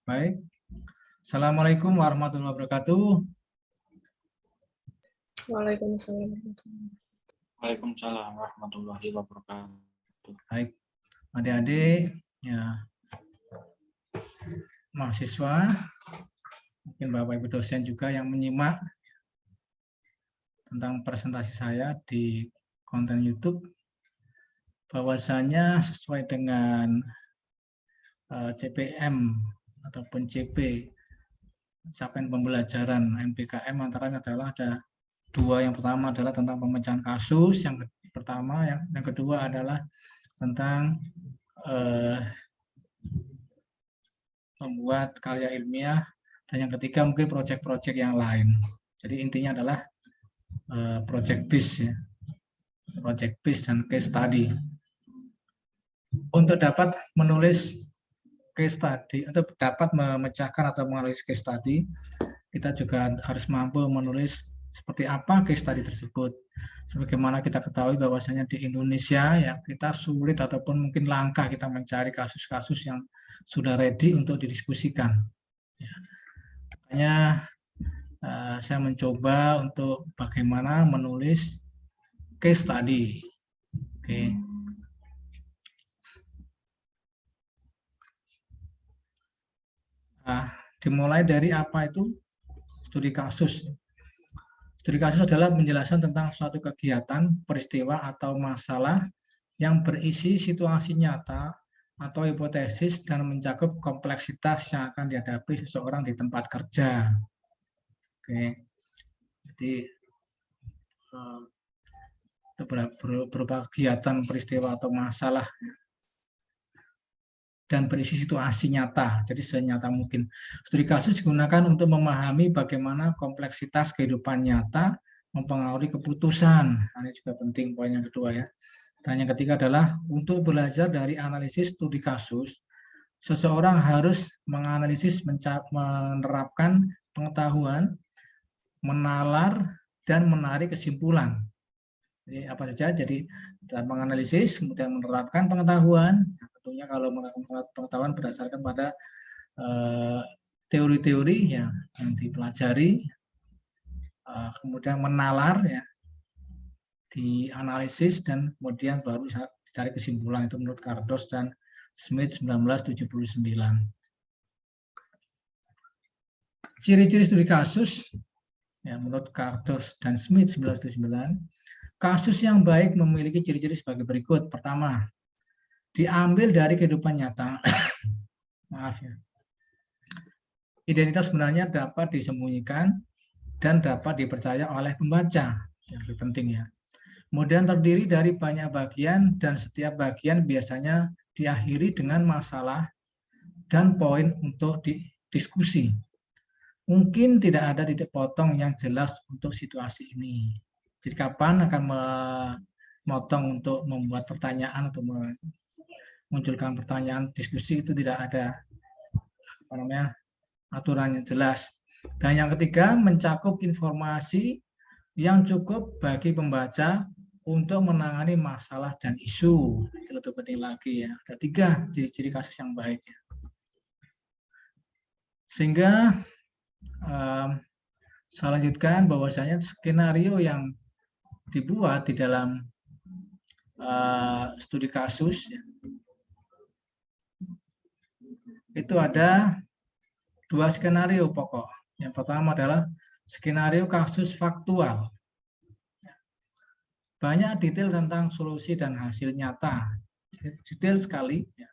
Baik. Assalamualaikum warahmatullahi wabarakatuh. Waalaikumsalam warahmatullahi wabarakatuh. Baik, adik-adik, ya, mahasiswa, mungkin Bapak Ibu dosen juga yang menyimak tentang presentasi saya di konten YouTube, bahwasanya sesuai dengan CPM ataupun CP, capaian pembelajaran MPKM antaranya adalah ada dua. Yang pertama adalah tentang pemecahan kasus, yang kedua adalah tentang membuat karya ilmiah, dan yang ketiga mungkin proyek-proyek yang lain. Jadi intinya adalah project based ya, project based dan case study. Untuk dapat menulis case study, untuk dapat memecahkan atau menganalisis case study, kita juga harus mampu menulis seperti apa case study tersebut. Sebagaimana kita ketahui bahwasanya di Indonesia ya kita sulit ataupun mungkin langka kita mencari kasus-kasus yang sudah ready untuk didiskusikan. Makanya saya mencoba untuk bagaimana menulis case study. Oke. Nah, dimulai dari apa itu studi kasus. Studi kasus adalah penjelasan tentang suatu kegiatan, peristiwa, atau masalah yang berisi situasi nyata atau hipotesis dan mencakup kompleksitas yang akan dihadapi seseorang di tempat kerja. Oke. Jadi berupa kegiatan, peristiwa, atau masalah dan berisi situasi nyata, jadi senyata mungkin. Studi kasus digunakan untuk memahami bagaimana kompleksitas kehidupan nyata mempengaruhi keputusan. Ini juga penting, poin yang kedua ya. Dan yang ketiga adalah untuk belajar dari analisis studi kasus, seseorang harus menganalisis, menerapkan pengetahuan, menalar, dan menarik kesimpulan. Jadi apa saja? Jadi dalam menganalisis, kemudian menerapkan pengetahuan. Tentunya kalau menerapkan pengetahuan berdasarkan pada teori-teori yang dipelajari, kemudian menalar ya, dianalisis, dan kemudian baru dicari kesimpulan. Itu menurut Kardos dan Smith 1979. Ciri-ciri studi kasus ya, menurut Kardos dan Smith 1979. Kasus yang baik memiliki ciri-ciri sebagai berikut. Pertama, diambil dari kehidupan nyata. Maaf ya. Identitas sebenarnya dapat disembunyikan dan dapat dipercaya oleh pembaca. Yang lebih penting ya. Kemudian terdiri dari banyak bagian dan setiap bagian biasanya diakhiri dengan masalah dan poin untuk diskusi. Mungkin tidak ada titik potong yang jelas untuk situasi ini. Jadi kapan akan memotong untuk membuat pertanyaan atau memunculkan pertanyaan diskusi, itu tidak ada aturan yang jelas. Dan yang ketiga, mencakup informasi yang cukup bagi pembaca untuk menangani masalah dan isu. Itu lebih penting lagi ya. Ada 3 ciri-ciri kasus yang baik ya. Sehingga saya lanjutkan bahwasanya skenario yang dibuat di dalam studi kasus ya, itu ada 2 skenario pokok. Yang pertama adalah skenario kasus faktual. Banyak detail tentang solusi dan hasil nyata. Detail sekali ya,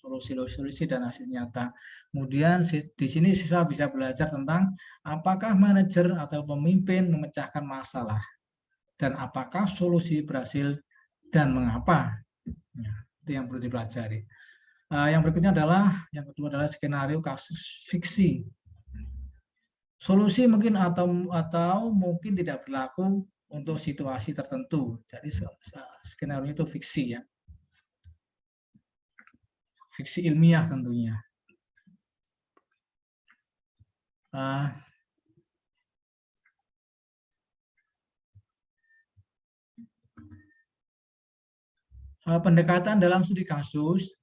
solusi dan hasil nyata. Kemudian di sini siswa bisa belajar tentang apakah manajer atau pemimpin memecahkan masalah dan apakah solusi berhasil dan mengapa. Ya, itu yang perlu dipelajari. Yang berikutnya adalah, yang kedua adalah skenario kasus fiksi. Solusi mungkin atau mungkin tidak berlaku untuk situasi tertentu. Jadi skenario itu fiksi ya. Fiksi ilmiah tentunya. Pendekatan dalam studi kasus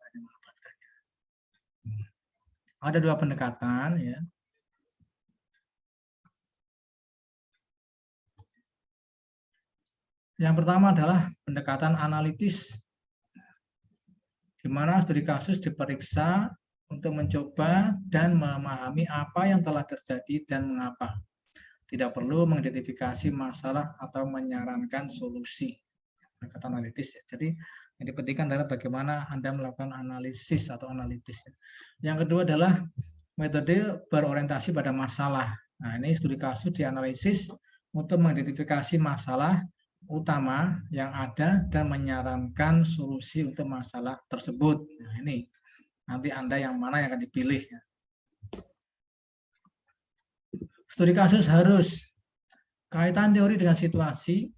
Ada dua pendekatan ya. Yang pertama adalah pendekatan analitis, di mana studi kasus diperiksa untuk mencoba dan memahami apa yang telah terjadi dan mengapa. Tidak perlu mengidentifikasi masalah atau menyarankan solusi. Pendekatan analitis ya. Jadi yang dipentingkan adalah bagaimana Anda melakukan analisis atau analitis. Yang kedua adalah metode berorientasi pada masalah. Nah, ini studi kasus dianalisis untuk mengidentifikasi masalah utama yang ada dan menyarankan solusi untuk masalah tersebut. Nah, ini nanti Anda yang mana yang akan dipilih. Studi kasus harus kaitan teori dengan situasi,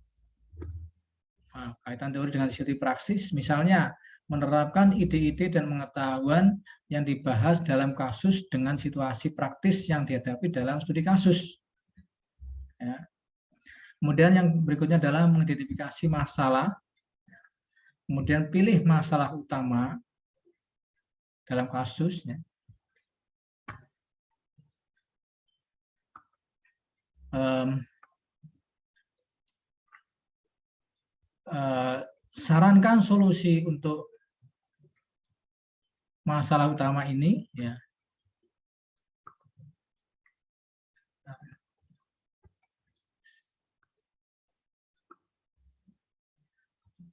kaitan teori dengan situasi praksis, misalnya menerapkan ide-ide dan pengetahuan yang dibahas dalam kasus dengan situasi praktis yang dihadapi dalam studi kasus. Ya. Kemudian yang berikutnya adalah mengidentifikasi masalah, kemudian pilih masalah utama dalam kasus. Ya. Sarankan solusi untuk masalah utama ini. Ya.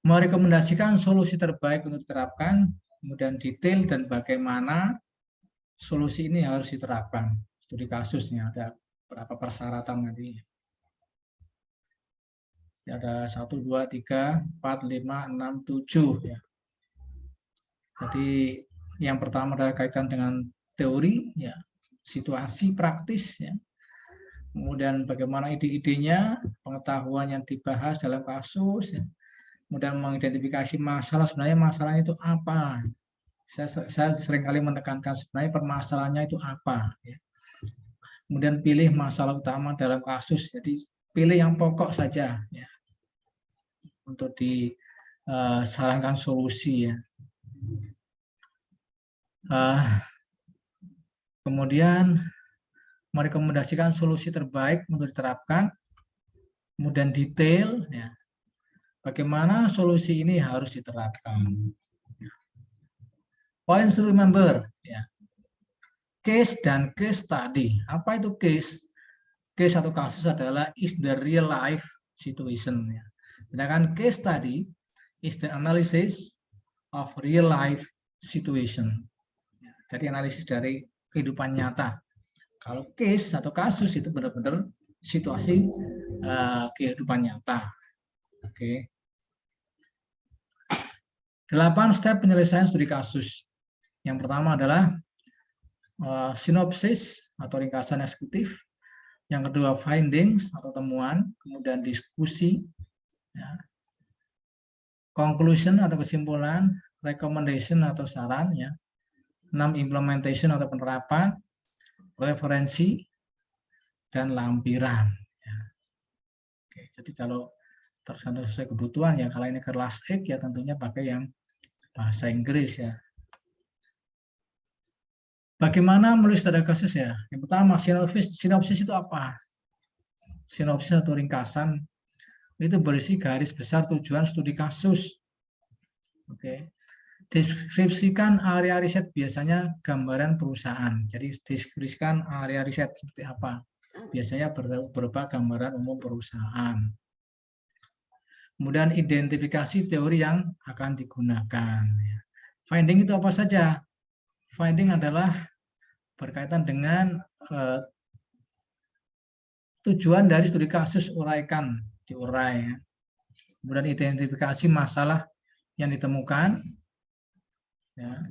Merekomendasikan solusi terbaik untuk diterapkan, kemudian detail dan bagaimana solusi ini harus diterapkan. Studi kasusnya ada berapa persyaratan nanti. Ada 1, 2, 3, 4, 5, 6, 7. Ya. Jadi yang pertama adalah kaitan dengan teori, ya, situasi praktis, ya. Kemudian bagaimana ide-idenya, pengetahuan yang dibahas dalam kasus, ya. Kemudian mengidentifikasi masalah, sebenarnya masalahnya itu apa. Saya seringkali menekankan sebenarnya permasalahannya itu apa. Ya. Kemudian pilih masalah utama dalam kasus, jadi pilih yang pokok saja ya, untuk disarankan solusi. Ya. Kemudian merekomendasikan solusi terbaik untuk diterapkan, kemudian detail. Ya. Bagaimana solusi ini harus diterapkan. Points to remember, ya. Case dan case study. Apa itu case? Case atau kasus adalah is the real life situation. Ya. Sedangkan case study is the analysis of real life situation. Ya. Jadi analisis dari kehidupan nyata. Kalau case atau kasus itu benar-benar situasi kehidupan nyata. Oke. 8 step penyelesaian studi kasus. Yang pertama adalah sinopsis atau ringkasan eksekutif. Yang kedua findings atau temuan, kemudian diskusi, ya. Conclusion atau kesimpulan, recommendation atau saran, ya. 6 implementation atau penerapan, referensi, dan lampiran. Ya. Oke, jadi kalau tergantung sesuai kebutuhan ya, kalau ini kelas X ya tentunya pakai yang bahasa Inggris ya. Bagaimana menulis studi kasus ya? Yang pertama, sinopsis itu apa? Sinopsis atau ringkasan itu berisi garis besar tujuan studi kasus. Oke. Deskripsikan area riset, biasanya gambaran perusahaan. Jadi deskripsikan area riset seperti apa? Biasanya berupa gambaran umum perusahaan. Kemudian identifikasi teori yang akan digunakan. Finding itu apa saja? Finding adalah berkaitan dengan tujuan dari studi kasus, uraikan, diurai. Kemudian identifikasi masalah yang ditemukan ya,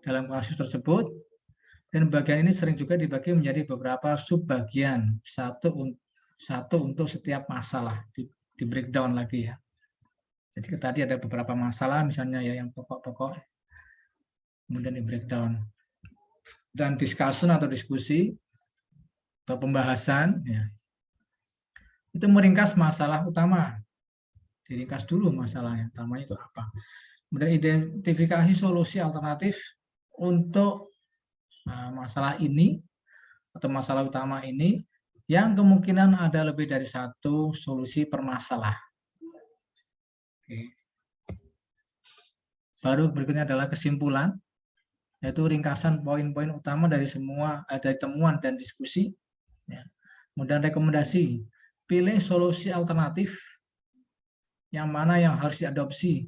dalam kasus tersebut. Dan bagian ini sering juga dibagi menjadi beberapa subbagian, satu untuk setiap masalah, di breakdown lagi ya. Jadi tadi ada beberapa masalah, misalnya ya yang pokok-pokok, kemudian di breakdown. Dan discussion atau diskusi atau pembahasan, ya, itu meringkas masalah utama. Diringkas dulu masalahnya, utamanya itu apa. Kemudian identifikasi solusi alternatif untuk masalah ini atau masalah utama ini yang kemungkinan ada lebih dari satu solusi permasalahan. Oke. Baru berikutnya adalah kesimpulan, yaitu ringkasan poin-poin utama dari semua dari temuan dan diskusi. Ya. Kemudian rekomendasi, pilih solusi alternatif yang mana yang harus diadopsi.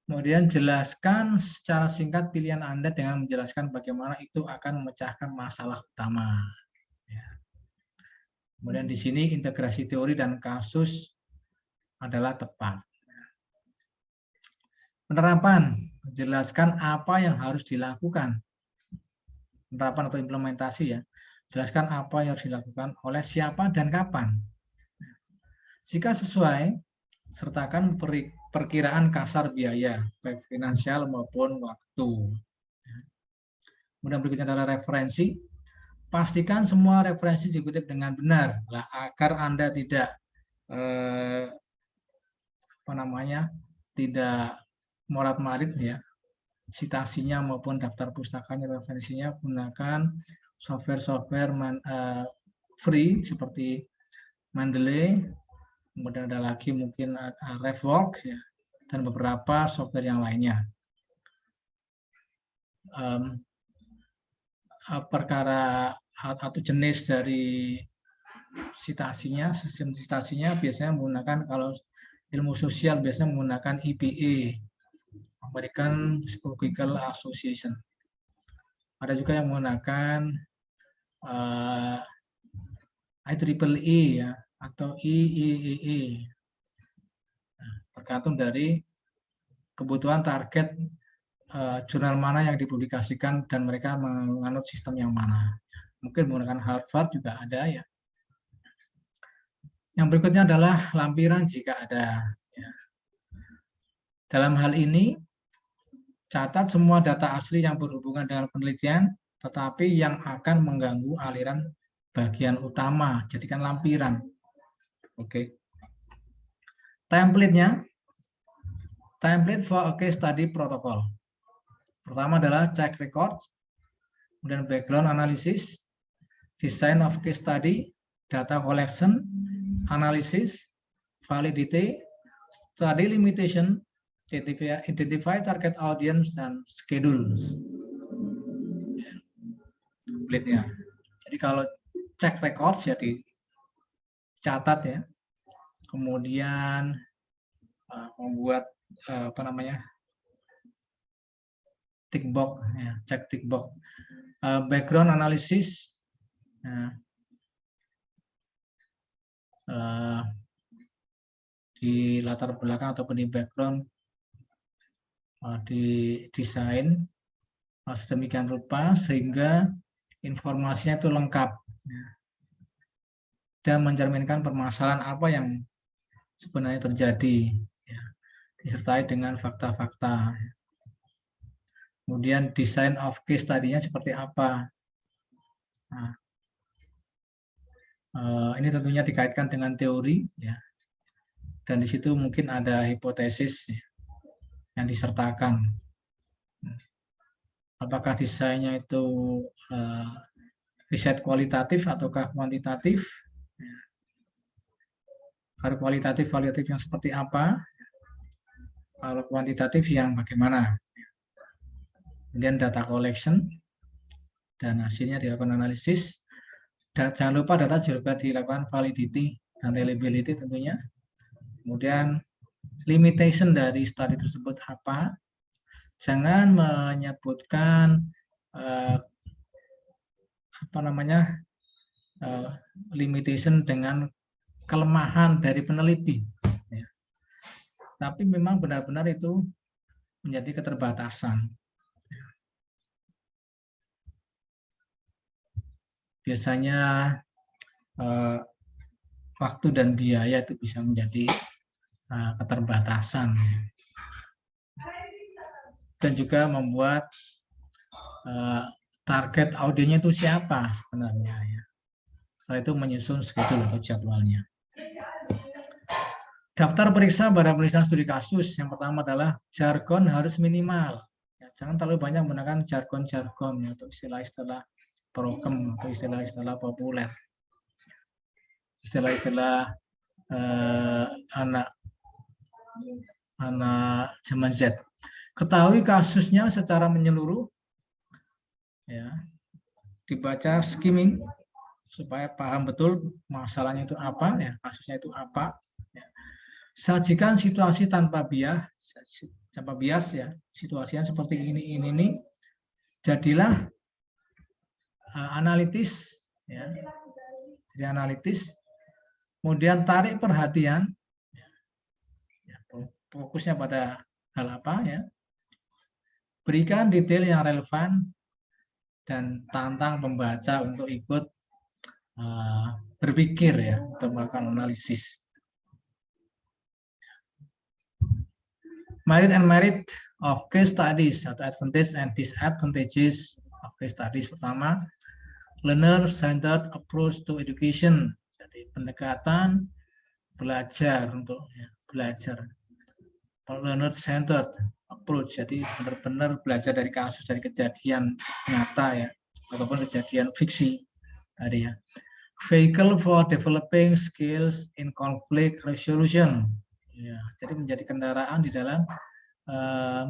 Kemudian jelaskan secara singkat pilihan Anda dengan menjelaskan bagaimana itu akan memecahkan masalah utama. Ya. Kemudian di sini integrasi teori dan kasus adalah tepat. Penerapan, jelaskan apa yang harus dilakukan. Penerapan atau implementasi ya. Jelaskan apa yang harus dilakukan oleh siapa dan kapan. Jika sesuai, sertakan perkiraan kasar biaya, baik finansial maupun waktu. Kemudian berikutnya adalah referensi. Pastikan semua referensi dikutip dengan benar, agar Anda tidak tidak morat-marit ya, citasinya maupun daftar pustakanya, referensinya gunakan software free seperti Mendeley, kemudian ada lagi mungkin RefWorks ya, dan beberapa software yang lainnya. Perkara atau jenis dari citasinya, sistem citasinya biasanya menggunakan, kalau ilmu sosial biasanya menggunakan EPA, American Psychological Association. Ada juga yang menggunakan IEEE ya, atau IEEE. Nah, tergantung dari kebutuhan target jurnal mana yang dipublikasikan dan mereka menganut sistem yang mana. Mungkin menggunakan Harvard juga ada ya. Yang berikutnya adalah lampiran jika ada. Ya. Dalam hal ini, catat semua data asli yang berhubungan dengan penelitian, tetapi yang akan mengganggu aliran bagian utama, jadikan lampiran. Oke. Template-nya, template for a case study protocol. Pertama adalah check records, kemudian background analysis, design of case study, data collection, analysis, validity, study limitation, identify target audience, dan schedules. Template-nya. Jadi kalau check records ya dicatat ya. Kemudian membuat tick box ya, cek tick box. Background analysis di latar belakang ataupun di background di desain sedemikian rupa sehingga informasinya itu lengkap ya, dan mencerminkan permasalahan apa yang sebenarnya terjadi ya, disertai dengan fakta-fakta. Kemudian design of case tadinya seperti apa. Nah, ini tentunya dikaitkan dengan teori ya, dan di situ mungkin ada hipotesis ya, yang disertakan. Apakah desainnya itu riset kualitatif ataukah kuantitatif? Kalau kualitatif yang seperti apa? Kalau kuantitatif yang bagaimana? Kemudian data collection dan hasilnya dilakukan analisis. Dan jangan lupa data juga dilakukan validity dan reliability tentunya. Kemudian limitation dari studi tersebut apa? Jangan menyebutkan limitation dengan kelemahan dari peneliti, ya. Tapi memang benar-benar itu menjadi keterbatasan. Biasanya waktu dan biaya itu bisa menjadi keterbatasan. Dan juga membuat target audiennya itu siapa sebenarnya ya. Setelah itu menyusun schedule atau jadwalnya. Daftar periksa pada pemeriksaan studi kasus. Yang pertama adalah jargon harus minimal. Jangan terlalu banyak menggunakan jargon-jargon ya, atau istilah-istilah prokem atau istilah-istilah populer, istilah-istilah anak zaman Z. Ketahui kasusnya secara menyeluruh, ya, dibaca skimming supaya paham betul masalahnya itu apa, ya, kasusnya itu apa. Ya. Sajikan situasi tanpa bias, ya, situasinya seperti ini. Jadilah analitis, ya, jadi analitis. Kemudian tarik perhatian, ya, fokusnya pada hal apa, ya. Berikan detail yang relevan dan tantang pembaca untuk ikut berpikir, ya, untuk melakukan analisis. Merit and merit of case studies atau advantage and disadvantages of case studies. Pertama, learner-centered approach to education. Jadi pendekatan belajar untuk, ya, belajar. Learner-centered approach, jadi benar-benar belajar dari kasus, dari kejadian nyata, ya, ataupun kejadian fiksi tadi, ya. Vehicle for developing skills in conflict resolution, ya, jadi menjadi kendaraan di dalam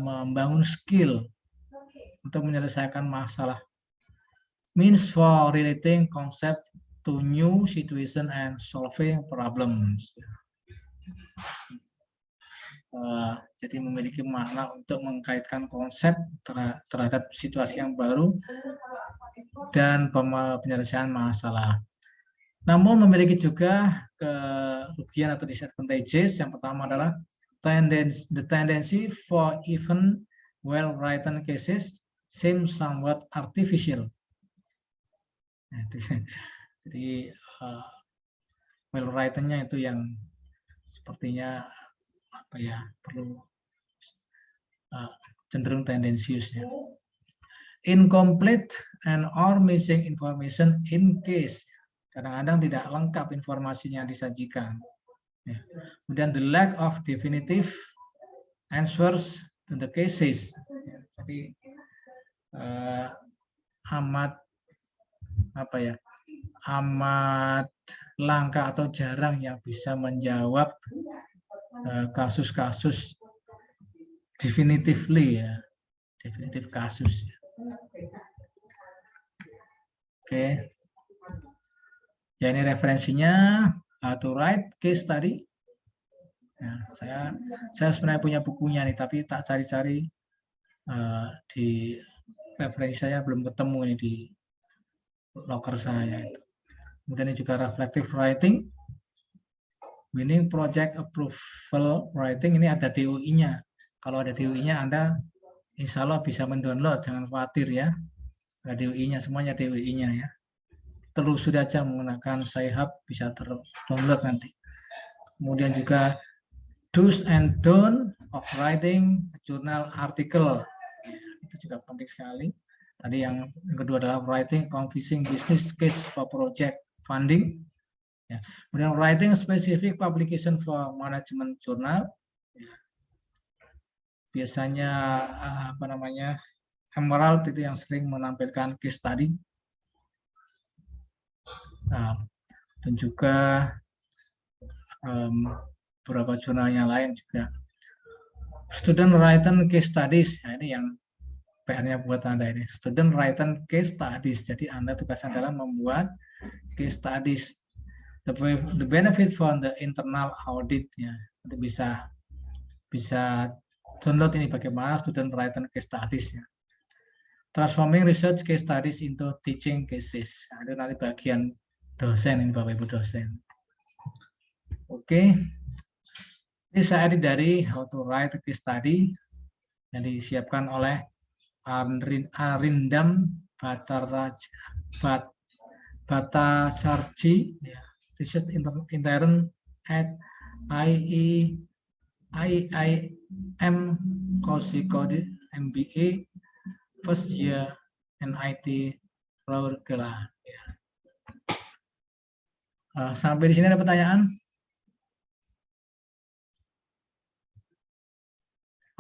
membangun skill untuk menyelesaikan masalah. Means for relating concept to new situation and solving problems. Jadi memiliki makna untuk mengkaitkan konsep terhadap situasi yang baru dan penyelesaian masalah. Namun memiliki juga kerugian atau disadvantages. Yang pertama adalah the tendency for even well-written cases seem somewhat artificial. Jadi well-written-nya itu yang sepertinya apa, ya, perlu cenderung tendensius, ya. Incomplete and or missing information in case, kadang-kadang tidak lengkap informasinya yang disajikan, ya. Kemudian the lack of definitive answers to the cases, ya. Jadi amat apa, ya, amat langka atau jarang yang bisa menjawab kasus-kasus definitively, ya, definitif kasus. Oke, ya, ini referensinya to write case study. Ya, saya sebenarnya punya bukunya nih, tapi tak cari-cari di referensi saya belum ketemu ini di locker saya itu. Kemudian ini juga reflective writing, winning project approval writing, ini ada DOI-nya. Kalau ada DOI-nya Anda insya Allah bisa mendownload, jangan khawatir, ya. Ada DOI-nya, semuanya DOI-nya, ya. Telusuri aja menggunakan Sci-Hub, bisa terdownload nanti. Kemudian juga do's and don't of writing journal article, ya, itu juga penting sekali. Tadi yang kedua adalah writing convincing business case for project funding, ya. Kemudian writing specific publication for management journal, ya. Biasanya apa namanya, Emerald itu yang sering menampilkan case study. Dan juga beberapa jurnal yang lain juga. Student written case studies, nah ini yang PR-nya buat Anda ini. Student written case studies, jadi Anda tugasnya adalah membuat case studies. The benefit for the internal audit, ya, itu bisa download ini bagaimana student written case studies, ya. Transforming research case studies into teaching cases, nah, itu nanti bagian dosen ini, Bapak Ibu dosen. Oke. Ini saya edit dari How to Write a Case Study yang disiapkan oleh Arindam Bhattacharjee, ya, research intern at IIM Kozhikode MBA first year NIT Rourkela. Ya. Sampai di sini ada pertanyaan?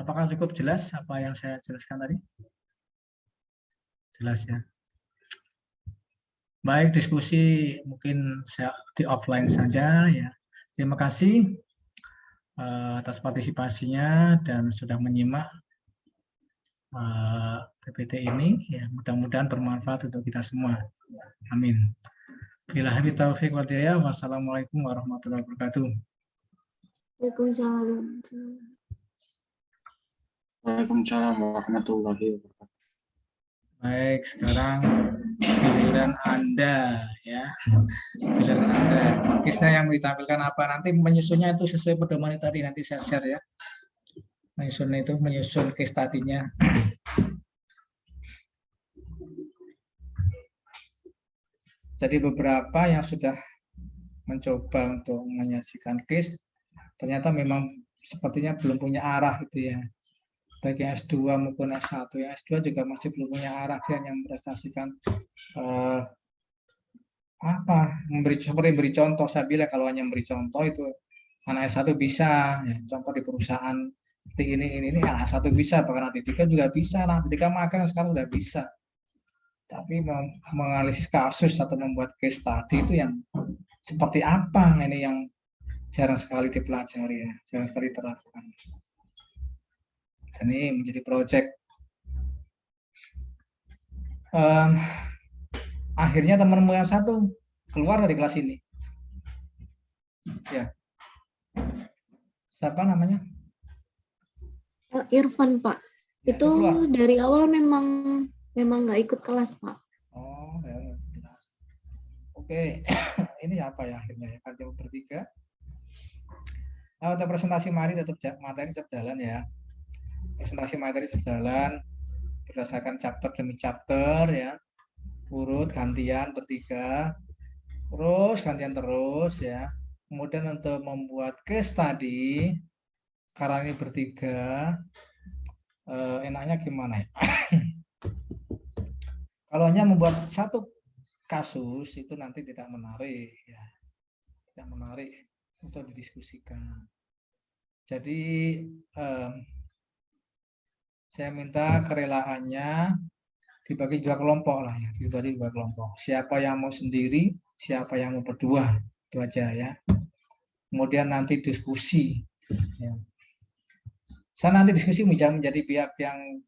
Apakah cukup jelas apa yang saya jelaskan tadi? Jelas ya. Baik, diskusi mungkin di offline saja ya. Terima kasih atas partisipasinya dan sudah menyimak PPT ini. Ya, mudah-mudahan bermanfaat untuk kita semua. Amin. Billahi taufiq wal hidayah. Wassalamualaikum warahmatullahi wabarakatuh. Waalaikumsalam. Waalaikumsalam warahmatullahi wabarakatuh. Baik, sekarang giliran Anda ya. Giliran Anda. Kisah yang ditampilkan apa nanti menyusunnya itu sesuai pedoman tadi nanti saya share ya. Menyusun case tadinya. Jadi beberapa yang sudah mencoba untuk menyajikan case ternyata memang sepertinya belum punya arah gitu ya. Baik yang S2 maupun S1. Yang S2 juga masih belum punya arah, dia hanya memprestasikan memberi contoh. Saya bilang kalau hanya memberi contoh itu anak S1 bisa ya, contoh di perusahaan seperti ini anak S1 bisa, bahkan anak D3 juga bisa, anak D3 magang sekarang udah bisa. Tapi menganalisis kasus atau membuat case study itu yang seperti apa, ini yang jarang sekali dipelajari ya, jarang sekali diterapkan. Dan ini menjadi proyek. Akhirnya temanmu yang satu keluar dari kelas ini. Ya. Siapa namanya? Irfan, Pak. Ya, itu keluar. Dari awal memang nggak ikut kelas, Pak. Oh, ya, jelas. Oke, ini apa ya akhirnya ya? Kan cuma bertiga. Nah, untuk presentasi materi tetap jalan ya. Presentasi materi tetap jalan berdasarkan chapter demi chapter ya. Urut gantian bertiga. Terus gantian terus ya. Kemudian untuk membuat case study karena ini bertiga, enaknya gimana ya? Kalau hanya membuat satu kasus itu nanti tidak menarik ya, tidak menarik untuk didiskusikan. Jadi saya minta kerelaannya dibagi dua kelompok lah ya, dibagi dua kelompok. Siapa yang mau sendiri, siapa yang mau berdua, itu aja ya. Kemudian nanti diskusi. Ya. Saya nanti diskusi menjadi pihak yang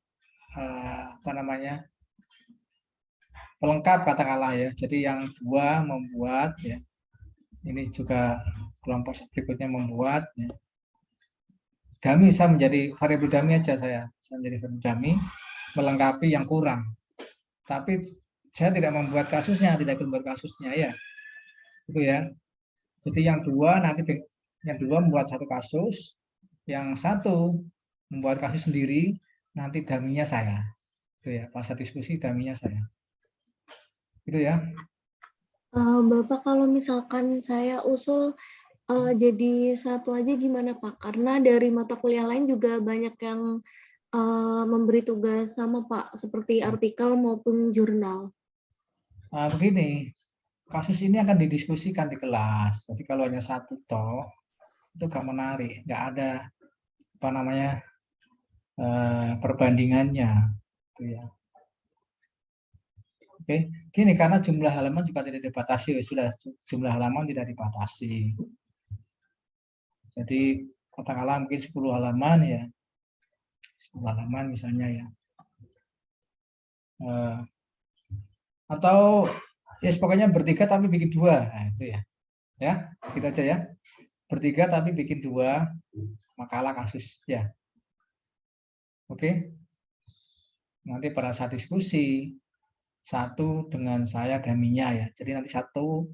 pelengkap katakanlah ya. Jadi yang dua membuat ya. Ini juga kelompok berikutnya membuat ya. Dummy saya menjadi variabel dummy aja saya menjadi variabel dummy melengkapi yang kurang. Tapi saya tidak membuat kasusnya, tidak membuat kasusnya ya. Itu ya. Jadi yang dua membuat satu kasus, yang satu membuat kasus sendiri, nanti dummy-nya saya. Itu ya, pas diskusi dummy-nya saya. Itu ya. Bapak, kalau misalkan saya usul jadi satu aja gimana, Pak? Karena dari mata kuliah lain juga banyak yang memberi tugas sama, Pak, seperti artikel maupun jurnal. Begini, kasus ini akan didiskusikan di kelas. Jadi kalau hanya satu toh, itu gak menarik, nggak ada perbandingannya. Itu ya. Oke, gini karena jumlah halaman juga tidak dibatasi, sudah jumlah halaman tidak dibatasi. Jadi katakanlah mungkin 10 halaman ya, 10 halaman misalnya ya. Atau ya pokoknya bertiga tapi bikin dua, nah itu ya. Ya, gitu aja ya. Bertiga tapi bikin dua makalah kasus ya. Oke. Nanti pada saat diskusi satu dengan saya daminya ya. Jadi nanti satu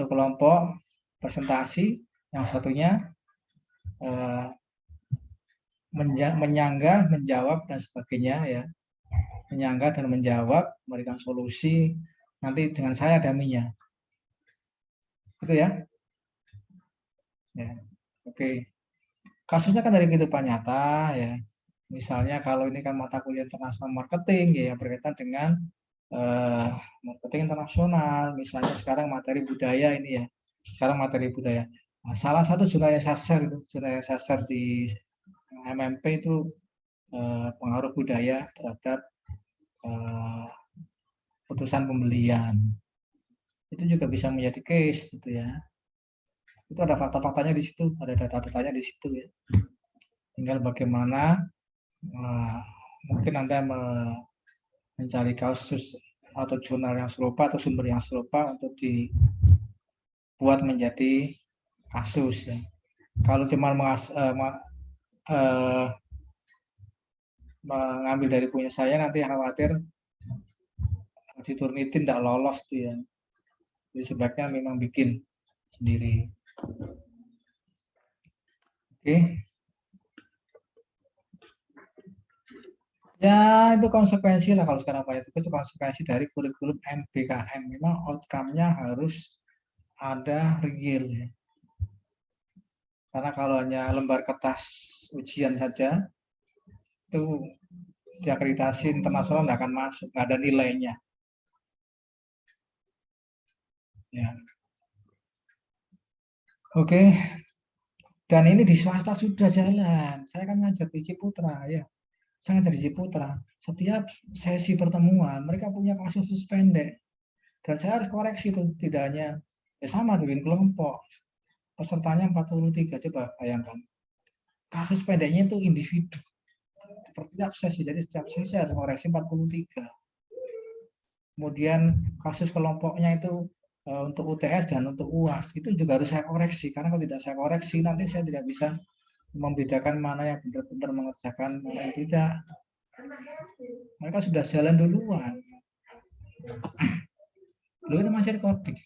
kelompok presentasi, yang satunya menyanggah, menjawab dan sebagainya ya. Menyanggah dan menjawab, memberikan solusi nanti dengan saya daminya. Gitu ya. Ya. Oke. Kasusnya kan dari kehidupan nyata ya. Misalnya kalau ini kan mata kuliah internasional marketing ya berkaitan dengan marketing internasional. Misalnya sekarang materi budaya ini ya. Sekarang materi budaya. Nah, salah satu jurnal yang saya share di MMP itu pengaruh budaya terhadap putusan pembelian. Itu juga bisa menjadi case gitu ya. Itu ada fakta-faktanya di situ, ada data-datanya di situ ya. Tinggal bagaimana mungkin Anda mencari kasus atau jurnal yang serupa atau sumber yang serupa untuk dibuat menjadi kasus ya. Kalau cuma mengambil dari punya saya, nanti khawatir diturnitin tidak lolos tuh ya. Jadi sebaiknya memang bikin sendiri. Oke. Ya, itu konsekuensi lah kalau sekarang Pak. Itu konsekuensi dari kurikulum MBKM. Memang outcome-nya harus ada real ya. Karena kalau hanya lembar kertas ujian saja, itu diakreditasi internasional nggak akan masuk, nggak ada nilainya. Ya. Oke. Dan ini di swasta sudah jalan. Saya kan ngajar di Ciputra ya. Saya ngajar di Ciputra. Setiap sesi pertemuan mereka punya kasus pendek. Dan saya harus koreksi itu, tidak hanya ya sama bikin kelompok. Pesertanya 43, coba bayangkan. Kasus pendeknya itu individu. Setiap sesi, jadi setiap sesi harus koreksi 43. Kemudian kasus kelompoknya itu untuk UTS dan untuk UAS itu juga harus saya koreksi, karena kalau tidak saya koreksi nanti saya tidak bisa membedakan mana yang benar-benar mengerjakan, mana yang tidak. Mereka sudah jalan duluan. Lu ini masih recording.